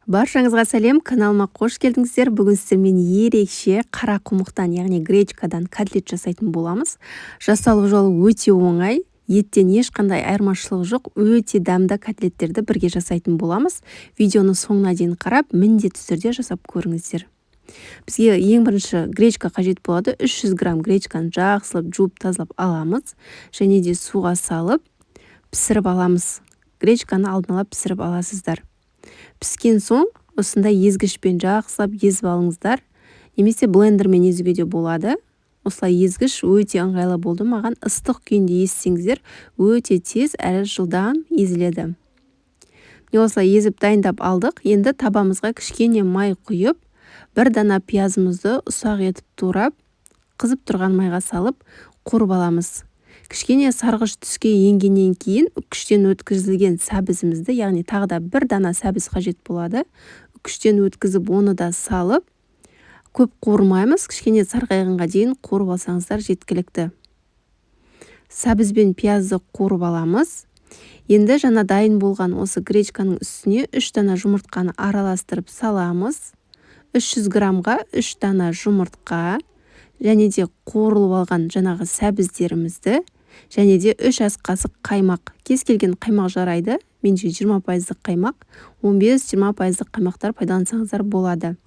Баршаңызға сәлем, каналыма қош келдіңіздер. Бүгін сіздермен ерекше қара құмықтан, яғни гречкадан котлет жасайтын боламыз. Жасалу жолы өте оңай, еттен ешқандай айырмашылық жоқ, өте дәмді котлеттерді бірге жасайтын боламыз. Видеоны соңына дейін қарап, міндетті түрде жасап көріңіздер. Бізге ең бірінші гречка қажет болады. 300 грамм гречканы жақсылап жуып тазалап аламыз, және де суға салып пісіріп аламыз. Гречканы алдын ала пісіріп аласыздар. Піскен соң осындай езгішпен жақсылап езіп алыңыздар, немесе блендермен езуге де болады. Осылай езгіш өте ыңғайлы болды маған. Ыстық күйінде езсеңіздер, өте тез әрі жылдам езіледі. Осылай езіп дайындап алдық. Енді табамызға кішкене май құйып, бір дана пиязымызды ұсақ етіп турап, қызып тұрған майға салып қуырып аламыз. Кішкене сарғыш түске енгеннен кейін үккіштен өткізілген сәбізімізді, яғни тағы да бір дана сәбіз қажет болады. Үккіштен өткізіп, оны да салып, көп қуырмаймыз, кішкене сарғайғанға дейін қуырып алсаңыздар жеткілікті. Сәбіз бен пиязды қуырып аламыз. Енді жаңа дайын болған осы гречканың үстіне 3 дана жұмыртқаны араластырып саламыз. 300 граммға 3 дана жұмыртқа, және де қуырылып алған жаңағы сәбіздерімізді, және де 3 ас қасық қаймақ. Кез келген қаймақ жарайды. Менше 20% қаймақ, 15-20% қаймақтар пайдалансаңыздар болады.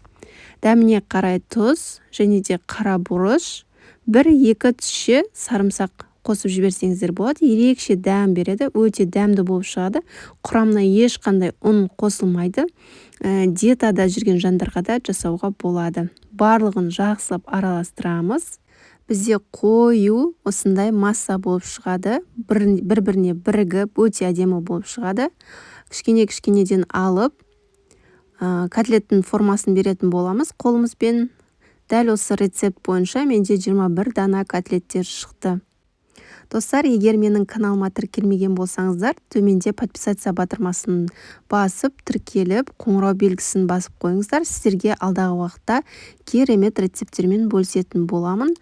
Дәміне қарай тұз, және де қара бұрыш, 1-2 тісше сарымсақ қосып жіберсеңіздер болады. Ерекше дәм береді, өте дәмді болып шығады. Құрамына ешқандай ұн қосылмайды. Диетада жүрген жандарға да жасауға болады. Барлығын жақсылап араластырамыз. Бізде қою осындай масса болып шығады. Бір-біріне бірігіп, өте әдемі болып шығады. Кішкене-кішкенеден алып, котлеттің формасын беретін боламыз қолымызбен. Дәл осы рецепт бойынша менде 21 дана котлеттер шықты. Достар, егер менің каналыма тіркелмеген болсаңыздар, төменде подписация батырмасын басып, тіркеліп, қоңырау белгісін басып қойыңыздар. Сіздерге алдағы уақытта керемет рецепттермен бөлісетін боламын.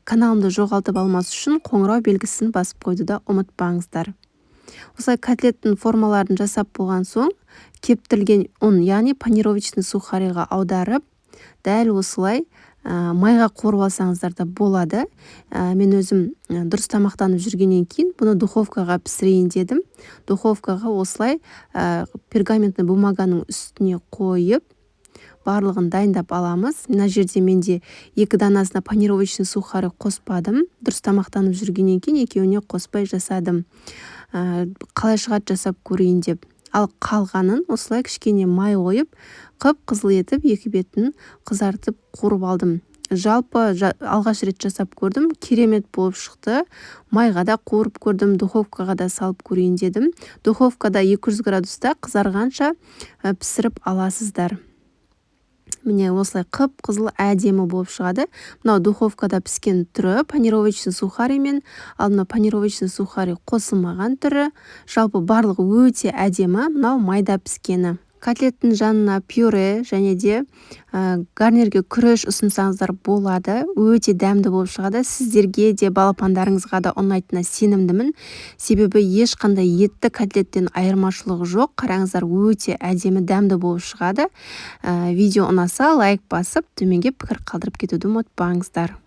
Каналымды жоғалтып алмас үшін қоңырау белгісін басып қойды да ұмытпаңыздар. Осылай котлеттің формаларын жасап болған соң, кептірілген ұн, яғни панировочный сухариға аударып, дәл осылай майға қуырып алсаңыздар да болады. Мен өзім дұрыс тамақтанып жүргеннен кейін бұны духовкаға пісірейін дедім. Духовкаға осылай пергаментный бумаганың үстіне қойып, барлығын дайындап аламыз. Мына жерде менде 2 данасына панировочный сухари қоспадым. Дұрыс тамақтанып жүргеннен кейін екеуіне қоспай жасадым. Қалай шығады жасап көрейін деп. Ал қалғанын осылай кішкене май ойып, қып-қызыл етіп, екі бетін қызартып қуырып алдым. Жалпы алғаш рет жасап көрдім, керемет болып шықты. Майға да қуырып көрдім, духовкаға да салып көрейін дедім. Духовкада 200 градуста қызарғанша пісіріп аласыздар. Міне осылай қып-қызыл әдемі болып шығады. Мынау духовкада піскен түрі панировочный сухари мен, ал мынау панировочный сухари қосылмаған түрі. Жалпы барлығы өте әдемі, мынау майда піскені. Котлеттің жанына пюре және де гарнирге күріш ұсынсаңыздар болады. Өте дәмді болып шығады. Сіздерге де балапандарыңызға да ұнайтынына сенімдімін. Себебі ешқандай етті котлеттен айырмашылығы жоқ. Қараңыздар, өте әдемі дәмді болып шығады. Видео ұнаса лайк басып, төменге пікір қалдырып кетуді ұмытпаңыздар.